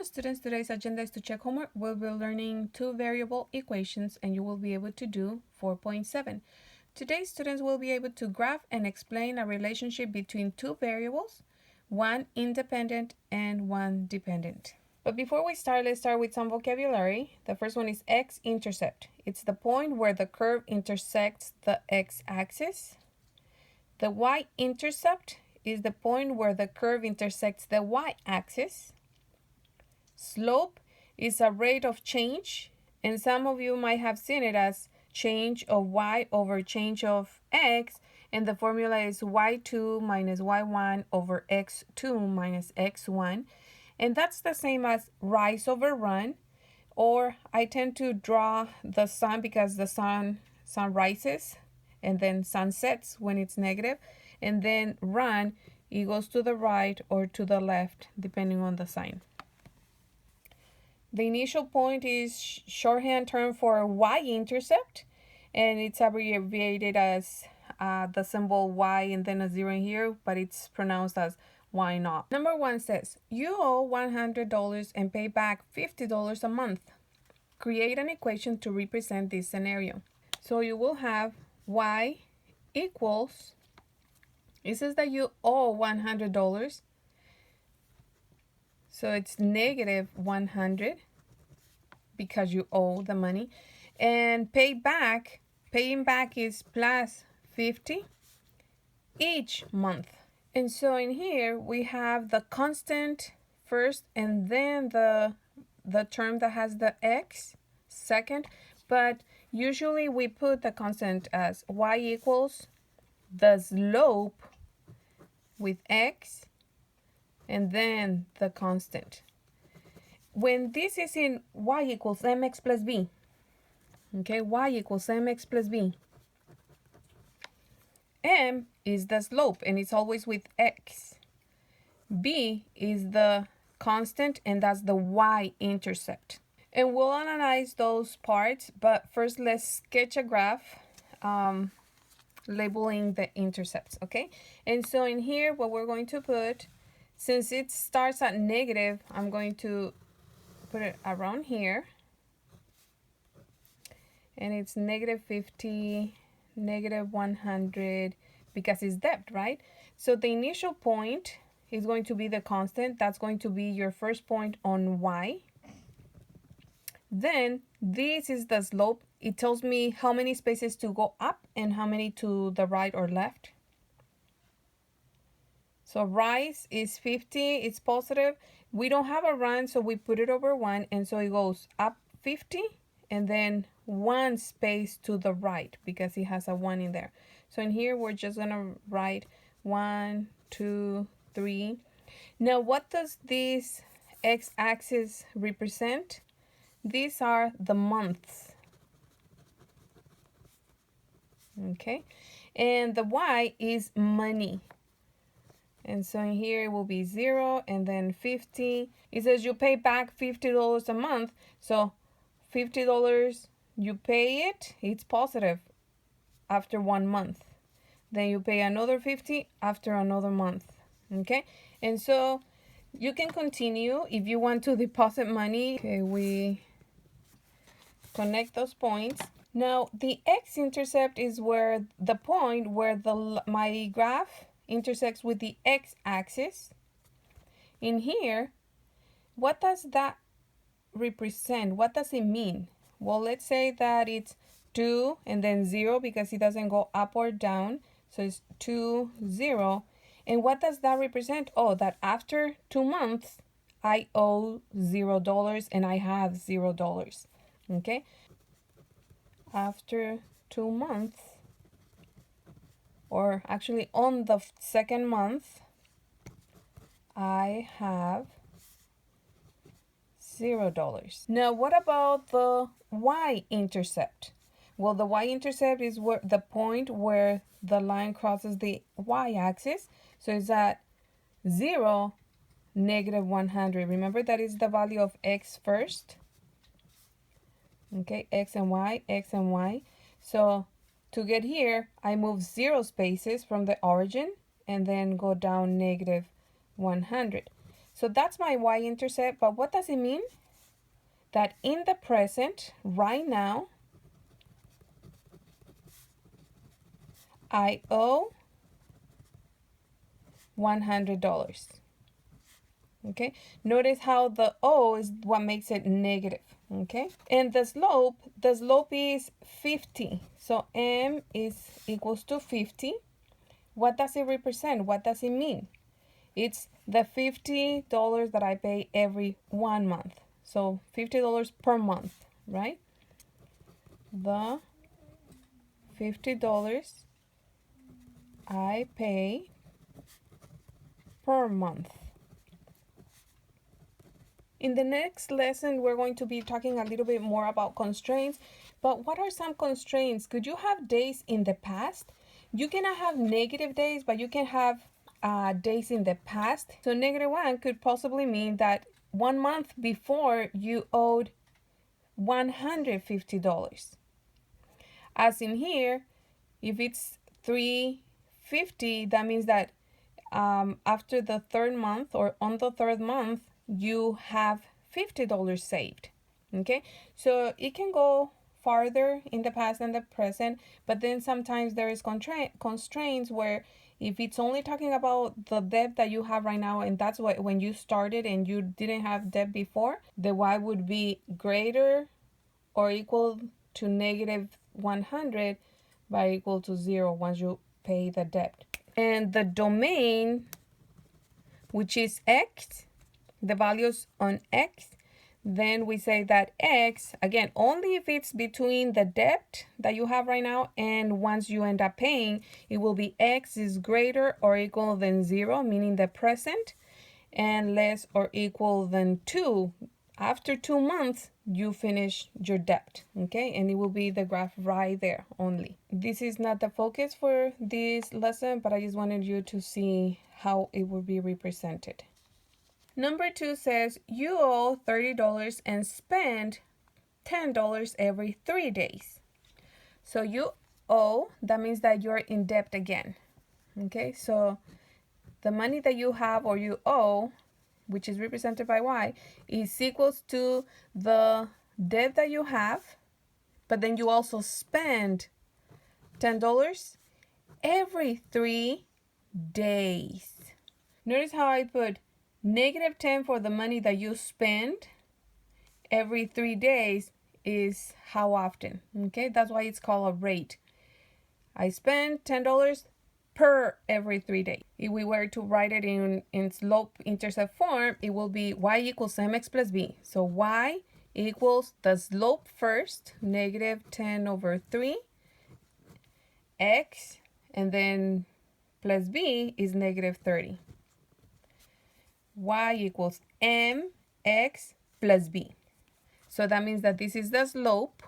Hello students, today's agenda is to check homework. We'll be learning two variable equations and you will be able to do 4.7. Today students will be able to graph and explain a relationship between two variables, one independent and one dependent. But before we start, let's start with some vocabulary. The first one is x-intercept. It's the point where the curve intersects the x-axis. The y-intercept is the point where the curve intersects the y-axis. Slope is a rate of change, and some of you might have seen it as change of y over change of x, and the formula is y2 minus y1 over x2 minus x1, and that's the same as rise over run, or I tend to draw the sun because the sun rises and then sun sets when it's negative, and then run, it goes to the right or to the left depending on the sign. The initial point is shorthand term for y-intercept, and it's abbreviated as the symbol y and then a zero in here, but it's pronounced as y naught. Number one says, you owe $100 and pay back $50 a month. Create an equation to represent this scenario. So you will have y equals, it says that you owe $100. So it's negative 100 because you owe the money. And paying back is plus 50 each month. And so in here we have the constant first and then the term that has the x second. But usually we put the constant as y equals the slope with x and then the constant. When this is in y equals mx plus b, okay, y equals mx plus b, m is the slope and it's always with x. B is the constant and that's the y-intercept. And we'll analyze those parts, but first let's sketch a graph labeling the intercepts, okay? And so in here, what we're going to put, since it starts at negative, I'm going to put it around here. And it's negative 50, negative 100, because it's depth, right? So the initial point is going to be the constant. That's going to be your first point on y. Then this is the slope. It tells me how many spaces to go up and how many to the right or left. So rise is 50, it's positive. We don't have a run, so we put it over 1, and so it goes up 50 and then 1 space to the right because it has a 1 in there. So in here we're just gonna write 1, 2, 3. Now what does this x-axis represent? These are the months. Okay, and the y is money. And so in here it will be 0 and then 50. It says you pay back $50 a month. So $50, you pay it, it's positive after 1 month. Then you pay another 50 after another month. Okay, and so you can continue if you want to deposit money. Okay, we connect those points. Now the x-intercept is where the point where my graph intersects with the x-axis. In here, what does that represent? What does it mean? Well, let's say that it's 2 and then 0 because it doesn't go up or down. So it's 2, 0. And what does that represent? Oh, that after 2 months, I owe $0 and I have $0. Okay? After 2 months, or actually on the second month, I have $0. Now, what about the y-intercept? Well, the y-intercept is where the point where the line crosses the y-axis. So it's at 0, negative 100. Remember that is the value of x first. Okay, x and y, x and y. So to get here, I move 0 spaces from the origin and then go down negative 100. So that's my y-intercept, but what does it mean? That in the present, right now, I owe $100. Okay, notice how the O is what makes it negative. Okay, and the slope is 50. So M is equals to 50. What does it represent? What does it mean? It's the $50 that I pay every 1 month. So $50 per month, right? The $50 I pay per month. In the next lesson, we're going to be talking a little bit more about constraints. But what are some constraints? Could you have days in the past? You cannot have negative days, but you can have days in the past. So -1 could possibly mean that 1 month before you owed $150. As in here, if it's 350, that means that after the third month or on the third month, you have $50 saved. Okay, so it can go farther in the past than the present, but then sometimes there is constraints where if it's only talking about the debt that you have right now, and that's what when you started and you didn't have debt before, the y would be greater or equal to -100 by equal to 0 once you pay the debt. And the domain, which is x, the values on x, then we say that x, again, only if it's between the debt that you have right now and once you end up paying, it will be x is greater or equal than 0, meaning the present, and less or equal than 2. After 2 months, you finish your debt, okay? And it will be the graph right there only. This is not the focus for this lesson, but I just wanted you to see how it will be represented. Number 2 says you owe $30 and spend $10 every 3 days. So you owe, that means that you're in debt again. Okay, so the money that you have or you owe, which is represented by y, is equals to the debt that you have, but then you also spend $10 every 3 days. Notice how I put -10 for the money that you spend every 3 days is how often. Okay, that's why it's called a rate. I spend $10 per every 3 days. If we were to write it in slope intercept form, it will be y equals mx plus b. So y equals the slope first, -10 over 3, x, and then plus b is -30. Y equals mx plus b. So that means that this is the slope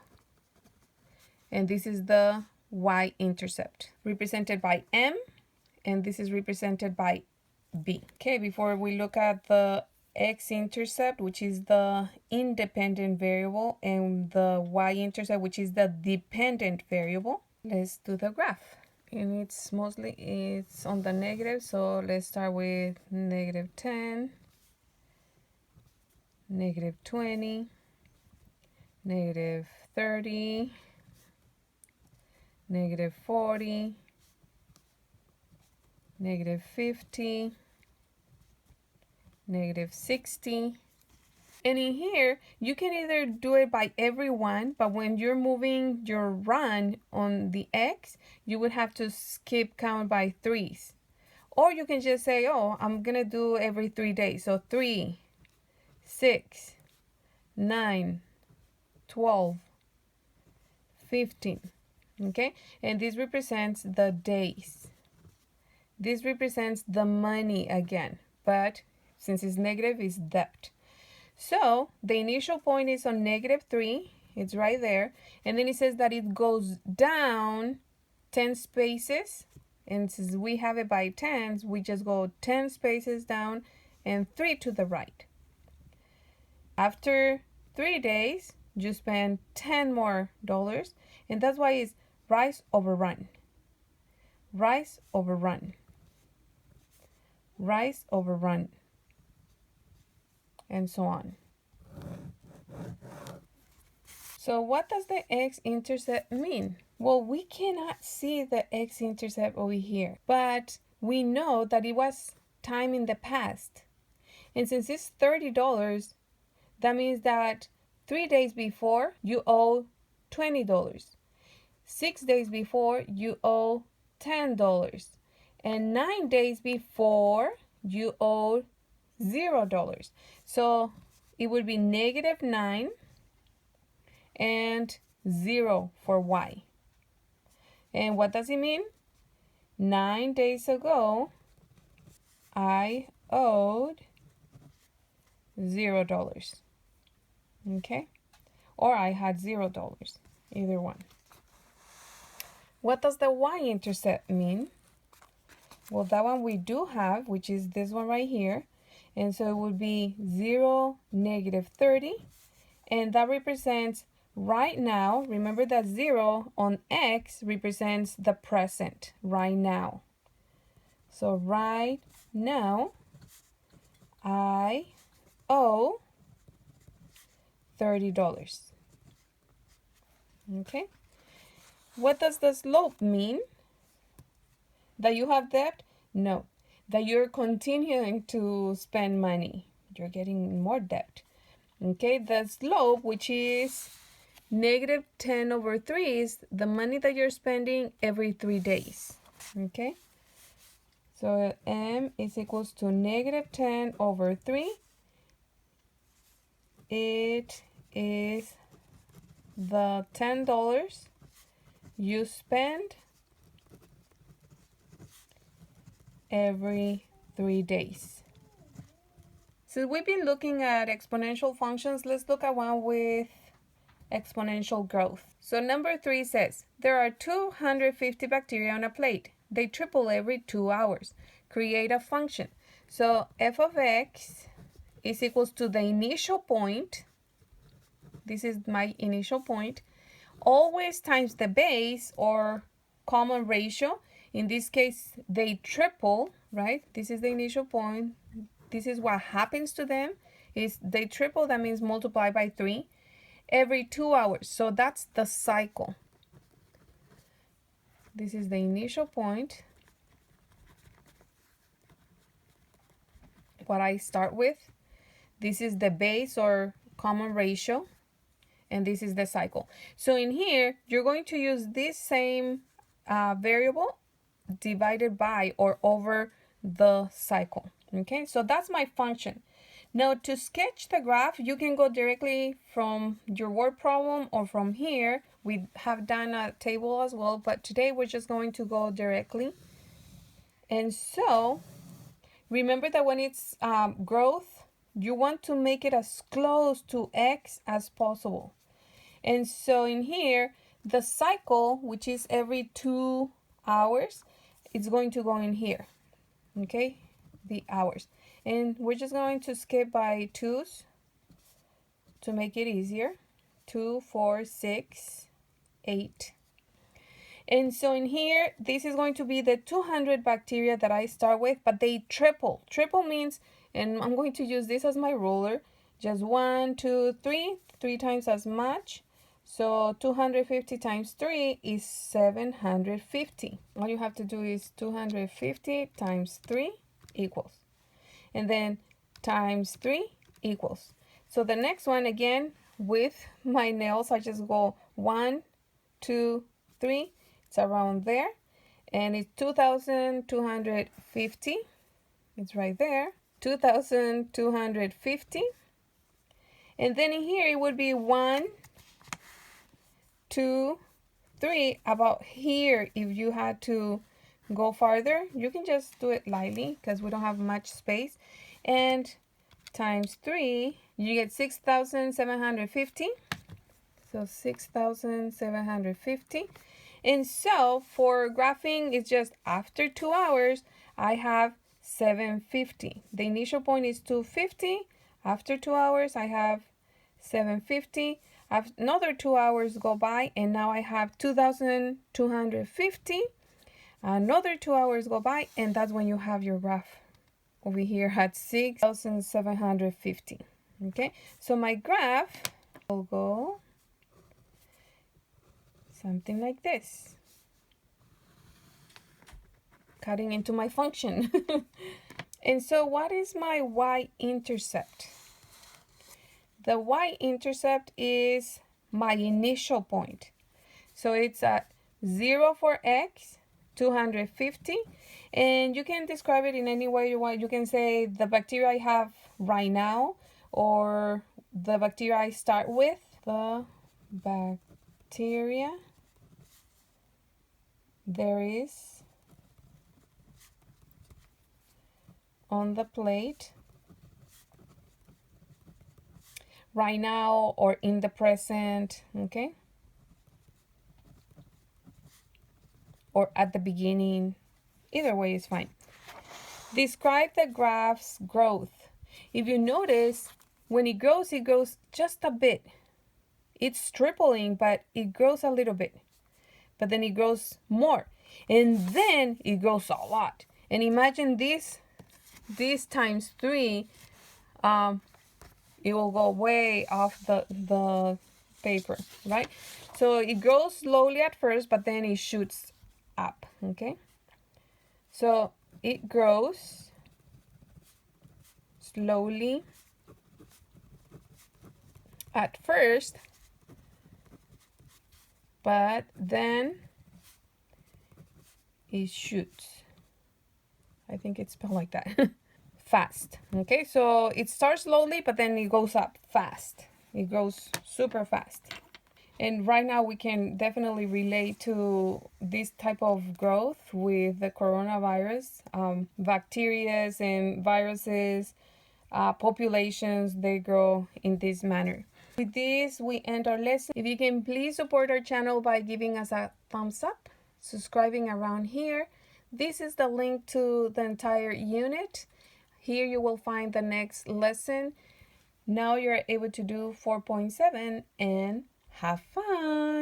and this is the y-intercept represented by m, and this is represented by b. Okay, before we look at the x-intercept, which is the independent variable, and the y-intercept, which is the dependent variable, let's do the graph. And it's on the negative, so let's start with -10, -20, -30, -40, -50, -60. And in here, you can either do it by every one, but when you're moving your run on the x, you would have to skip count by 3s. Or you can just say, oh, I'm going to do every 3 days. So 3, 6, 9, 12, 15. Okay? And this represents the days. This represents the money again. But since it's negative, it's debt. So the initial point is on -3. It's right there. And then it says that it goes down 10 spaces. And since we have it by tens, we just go 10 spaces down and 3 to the right. After 3 days, you spend $10 more. And that's why it's rise over run. Rise over run. Rise over run. and so on. So what does the x-intercept mean? Well, we cannot see the x-intercept over here, but we know that it was time in the past. And since it's $30, that means that 3 days before you owe $20. 6 days before you owe $10. And 9 days before you owe $0. So it would be -9 and 0 for y. And what does it mean? 9 days ago, I owed $0. Okay? Or I had $0. Either one. What does the y-intercept mean? Well, that one we do have, which is this one right here. And so it would be 0, -30. And that represents right now. Remember that 0 on x represents the present, right now. So right now, I owe $30. Okay. What does the slope mean? That you have debt? No. That you're continuing to spend money. You're getting more debt. Okay, the slope, which is -10/3, is the money that you're spending every 3 days. Okay, so m is equals to -10/3. It is the $10 you spend every 3 days. So we've been looking at exponential functions. Let's look at one with exponential growth. So number 3 says, there are 250 bacteria on a plate. They triple every 2 hours. Create a function. So f of x is equals to the initial point. This is my initial point. Always times the base or common ratio. In this case, they triple, right? This is the initial point. This is what happens to them. Is they triple, that means multiply by 3 every 2 hours. So that's the cycle. This is the initial point, what I start with. This is the base or common ratio, and this is the cycle. So in here, you're going to use this same variable divided by or over the cycle. Okay, so that's my function. Now to sketch the graph, you can go directly from your word problem or from here. We have done a table as well, but today we're just going to go directly. And so remember that when it's growth, you want to make it as close to x as possible. And so in here, the cycle, which is every 2 hours, it's going to go in here. Okay, the hours. And we're just going to skip by 2's to make it easier. 2, 4, 6, 8. And so in here, this is going to be the 200 bacteria that I start with, but they triple. Triple means, and I'm going to use this as my ruler, just 1, 2, 3, 3 times as much. So 250 times 3 is 750. All you have to do is 250 times 3 equals. And then times 3 equals. So the next one, again, with my nails, I just go 1, 2, 3. It's around there. And it's 2,250. It's right there. 2,250. And then in here, it would be 1, 2, 3. About here, if you had to go farther, you can just do it lightly because we don't have much space. And times 3, you get 6,750. So 6,750. And so for graphing, it's just after 2 hours, I have 750. The initial point is 250. After 2 hours, I have 750. Another 2 hours go by, and now I have 2,250. Another 2 hours go by, and that's when you have your graph over here at 6,750. Okay, so my graph will go something like this, cutting into my function. And so what is my y-intercept? The y-intercept is my initial point. So it's at 0 for x, 250, and you can describe it in any way you want. You can say the bacteria I have right now, or the bacteria I start with. The bacteria there is on the plate right now or in the present, okay? Or at the beginning, either way is fine. Describe the graph's growth. If you notice, when it grows just a bit. It's tripling, but it grows a little bit. But then it grows more. And then it grows a lot. And imagine this times 3, it will go way off the paper, right? So it grows slowly at first, but then it shoots up, okay? So it grows slowly at first, but then it shoots. I think it's spelled like that. Fast. Okay, so it starts slowly, but then it goes up fast. It goes super fast. And right now we can definitely relate to this type of growth with the coronavirus. Bacteria and viruses, populations, they grow in this manner. With this, we end our lesson. If you can please support our channel by giving us a thumbs up, subscribing around here. This is the link to the entire unit. Here you will find the next lesson. Now you're able to do 4.7 and have fun.